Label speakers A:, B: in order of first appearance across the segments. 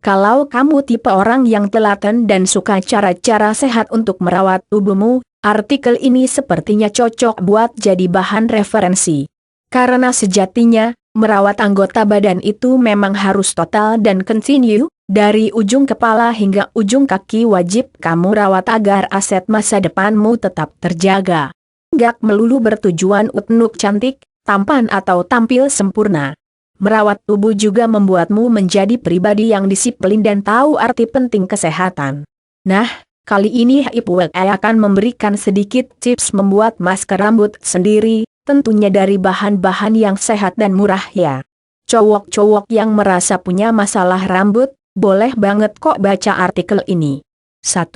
A: Kalau kamu tipe orang yang telaten dan suka cara-cara sehat untuk merawat tubuhmu, artikel ini sepertinya cocok buat jadi bahan referensi. Karena sejatinya, merawat anggota badan itu memang harus total dan continue, dari ujung kepala hingga ujung kaki wajib kamu rawat agar aset masa depanmu tetap terjaga. Nggak melulu bertujuan untuk cantik, tampan atau tampil sempurna. Merawat tubuh juga membuatmu menjadi pribadi yang disiplin dan tahu arti penting kesehatan. Nah, kali ini Ipwek akan memberikan sedikit tips membuat masker rambut sendiri, tentunya dari bahan-bahan yang sehat dan murah ya. Cowok-cowok yang merasa punya masalah rambut, boleh banget kok baca artikel ini. 1.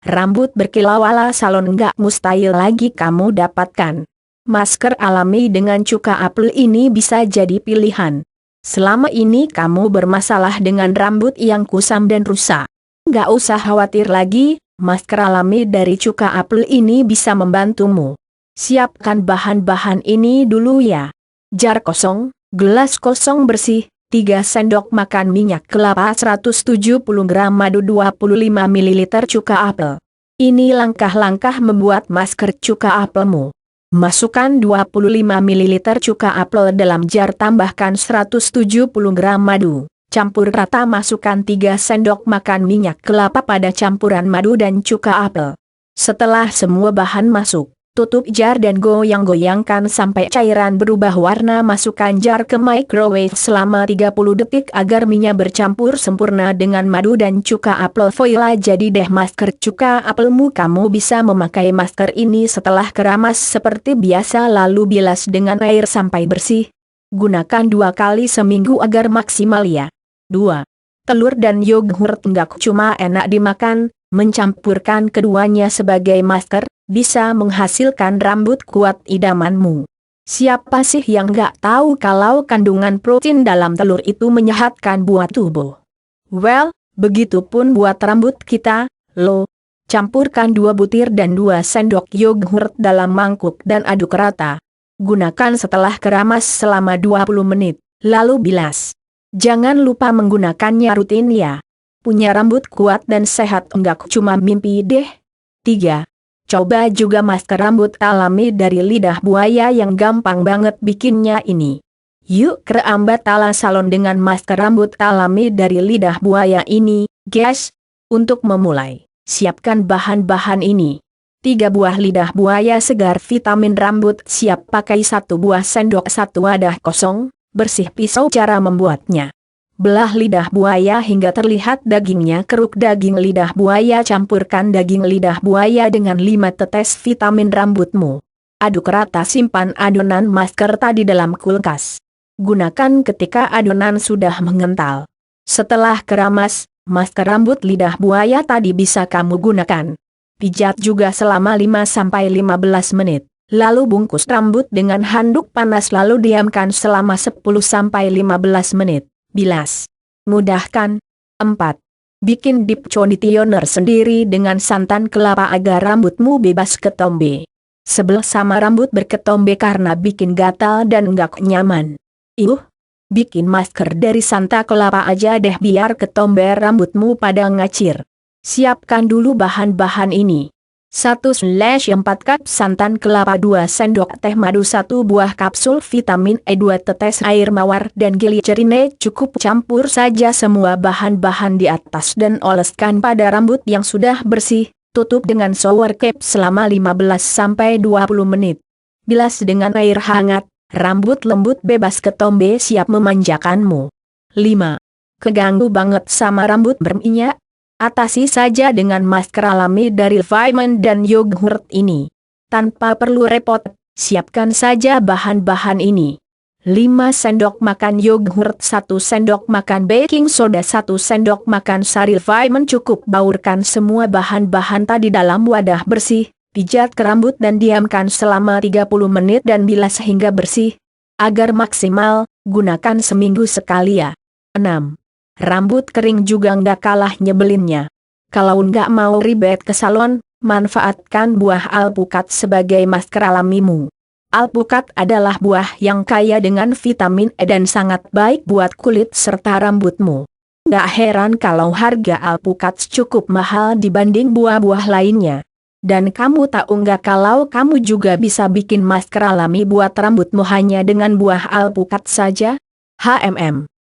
A: Rambut berkilau ala salon nggak mustahil lagi kamu dapatkan. Masker alami dengan cuka apel ini bisa jadi pilihan. Selama ini kamu bermasalah dengan rambut yang kusam dan rusak. Nggak usah khawatir lagi, masker alami dari cuka apel ini bisa membantumu. Siapkan bahan-bahan ini dulu ya. Jar kosong, gelas kosong bersih, 3 sendok makan minyak kelapa 170 gram madu 25 ml cuka apel. Ini langkah-langkah membuat masker cuka apelmu. Masukkan 25 ml cuka apel dalam jar, tambahkan 170 gram madu. Campur rata, masukkan 3 sendok makan minyak kelapa pada campuran madu dan cuka apel. Setelah semua bahan masuk, tutup jar dan goyang-goyangkan sampai cairan berubah warna. Masukkan jar ke microwave selama 30 detik agar minyak bercampur sempurna dengan madu dan cuka apel. Voila, jadi deh masker cuka apelmu. Kamu bisa memakai masker ini setelah keramas seperti biasa lalu bilas dengan air sampai bersih. Gunakan 2 kali seminggu agar maksimal ya. 2. Telur dan yogurt nggak cuma enak dimakan, mencampurkan keduanya sebagai masker bisa menghasilkan rambut kuat idamanmu. Siapa sih yang nggak tahu kalau kandungan protein dalam telur itu menyehatkan buat tubuh? Well, begitupun buat rambut kita, loh. Campurkan 2 butir dan 2 sendok yogurt dalam mangkuk dan aduk rata. Gunakan setelah keramas selama 20 menit, lalu bilas. Jangan lupa menggunakannya rutin ya. Punya rambut kuat dan sehat enggak cuma mimpi deh. 3. Coba juga masker rambut alami dari lidah buaya yang gampang banget bikinnya ini. Yuk kerambat ala salon dengan masker rambut alami dari lidah buaya ini, guys. Untuk memulai, siapkan bahan-bahan ini. 3 buah lidah buaya segar vitamin rambut siap pakai, 1 buah sendok 1 wadah kosong, bersih pisau. Cara membuatnya. Belah lidah buaya hingga terlihat dagingnya. Keruk daging lidah buaya, campurkan daging lidah buaya dengan 5 tetes vitamin rambutmu. Aduk rata, simpan adonan masker tadi dalam kulkas. Gunakan ketika adonan sudah mengental. Setelah keramas, masker rambut lidah buaya tadi bisa kamu gunakan. Pijat juga selama 5-15 menit. Lalu bungkus rambut dengan handuk panas lalu diamkan selama 10-15 menit. Bilas. Mudah kan? 4. Bikin dip conditioner sendiri dengan santan kelapa agar rambutmu bebas ketombe. Sebel sama rambut berketombe karena bikin gatal dan nggak nyaman. Bikin masker dari santan kelapa aja deh biar ketombe rambutmu pada ngacir. Siapkan dulu bahan-bahan ini. 1/4 cup santan kelapa, 2 sendok teh madu, 1 buah kapsul vitamin E, 2 tetes air mawar dan glicerine. Cukup campur saja semua bahan-bahan di atas dan oleskan pada rambut yang sudah bersih. Tutup dengan shower cap selama 15-20 menit. Bilas dengan air hangat, rambut lembut bebas ketombe siap memanjakanmu. 5. Keganggu banget sama rambut berminyak? Atasi saja dengan masker alami dari vitamin dan yogurt ini. Tanpa perlu repot, siapkan saja bahan-bahan ini. 5 sendok makan yogurt, 1 sendok makan baking soda, 1 sendok makan sari vitamin. Cukup baurkan semua bahan-bahan tadi dalam wadah bersih, pijat ke rambut dan diamkan selama 30 menit dan bilas hingga bersih. Agar maksimal, gunakan seminggu sekali ya. 6. Rambut kering juga nggak kalah nyebelinnya. Kalau nggak mau ribet ke salon, manfaatkan buah alpukat sebagai masker alamimu. Alpukat adalah buah yang kaya dengan vitamin E dan sangat baik buat kulit serta rambutmu. Gak heran kalau harga alpukat cukup mahal dibanding buah-buah lainnya. Dan kamu tahu nggak kalau kamu juga bisa bikin masker alami buat rambutmu hanya dengan buah alpukat saja?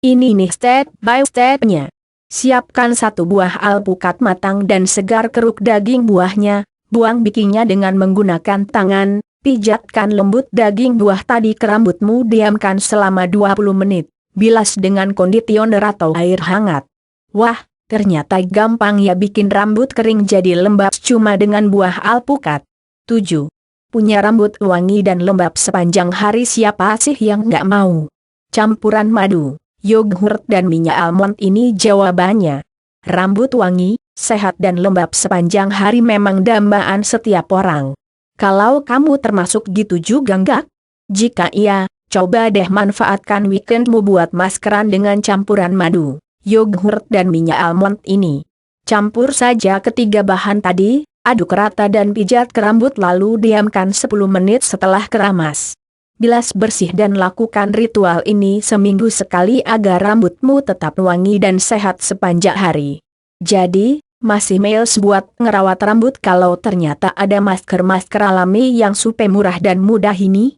A: Ini nih step by step-nya. Siapkan satu buah alpukat matang dan segar, keruk daging buahnya, buang bikinya dengan menggunakan tangan, pijatkan lembut daging buah tadi ke rambutmu, diamkan selama 20 menit, bilas dengan kondisioner atau air hangat. Wah, ternyata gampang ya bikin rambut kering jadi lembab cuma dengan buah alpukat. 7. Punya rambut wangi dan lembab sepanjang hari, siapa sih yang nggak mau? Campuran madu, yogurt dan minyak almond ini jawabannya. Rambut wangi, sehat dan lembab sepanjang hari memang dambaan setiap orang. Kalau kamu termasuk gitu juga nggak? Jika iya, coba deh manfaatkan weekendmu buat maskeran dengan campuran madu, yogurt dan minyak almond ini. Campur saja ketiga bahan tadi, aduk rata dan pijat ke rambut lalu diamkan 10 menit setelah keramas. Bilas bersih dan lakukan ritual ini seminggu sekali agar rambutmu tetap wangi dan sehat sepanjang hari. Jadi, masih males buat ngerawat rambut kalau ternyata ada masker-masker alami yang super murah dan mudah ini?